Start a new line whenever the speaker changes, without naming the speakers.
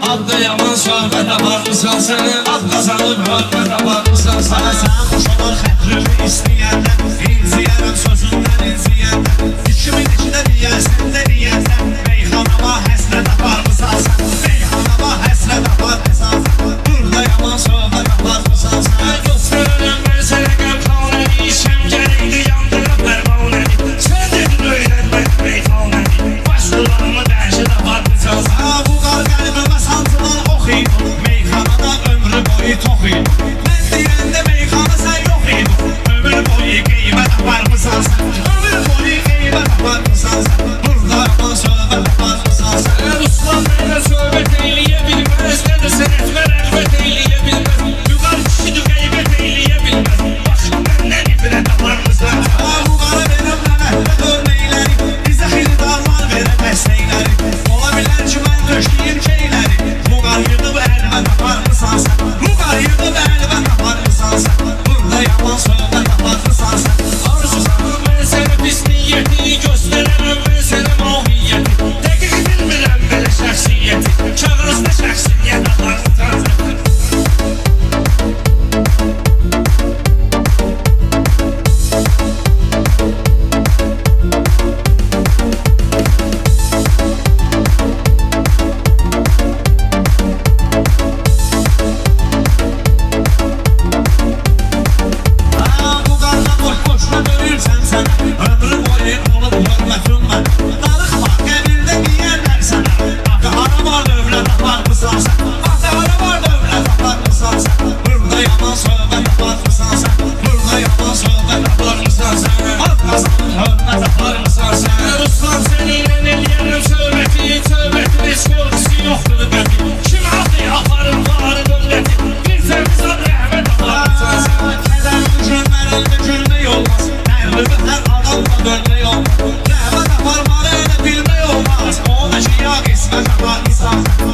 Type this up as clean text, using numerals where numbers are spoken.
Adda yaman söhbət aparırsan səni, ad qazanıb hörmət aparırsan səni.
Sən xoş olur xətrimi istəyəndən, inciyərəm sözündən inciyəndən. 2002-də deyərsən də deyərsən, meyxanama həsrət aparırsan sən. Meyxanama həsrət aparırsan sən, burada yaman söhbət aparırsan sən.
Göstərərəm mən sənə qəmxanəni, işəm gələydi yandırıb pərvanəni. Sən dedin öyrənmək meyxanəni, başqılarımı dəhşət aparırsan sən.
Bu qar qəlbimə sancılan ox idi, meyxanada ömrü boyu tox idi. Mən deyəndə meyxana sən yox idi, ömür boyu qeybət aparırsan sən. Ömür boyu qeybət aparırsan sən, burada yaman söhbət aparırsan sən.
Ruslan mənə söhbət eyləyə bilməz, nə də sənətmə rəğbət eyləyə bilməz. Yuxar kişidir qeybət eyləyə bilməz, baxın məndən ibrət aparırsan.
Bu qara verəm mənə və örnəkləri, bizə xiridarlar verə dəstəkləri. Ola bilər ki mən döşləyim şeyləri, bu qar yığıb əlimə taparırsan sən. Bu qar yığıb əlimə taparırsan sən, burada yaman söhbət aparırsan sən.
Arzusan mən sənə pis niyyəti, göstərərəm mən sənə mahiyyəti. Dəqiq bilmirəm belə şəxsiyyəti, kağızda şəxsiyyət aparırsan sən.
Bu qarda boş-boşuna döyürsən sən, ömrü boyu olub hörmətim mən. Darıxma, qəbirdə deyərlər sənə, axı hara var dövlət aparırsan sən. Axı hara var dövlət aparırsan sən, burada yaman söhbət aparırsan sən. Burada yaman söhbət aparırsan sən, ad qazanır hörmət aparırsan sən.
Ruslan səninlə eləyərəm söhbəti, söhbətimiz qorxusu yoxdur bəti. Kim aldı aparır varı dövləti, bir təmiz ad rəhmət aparırsan sən.
Kədərli gülmərəndə gülmək olmaz, təhlübə hər adamla dönmək olmaz. Rəhmət aparmağı elə bilmək olmaz, o da ki ya qismət aparırsan sən.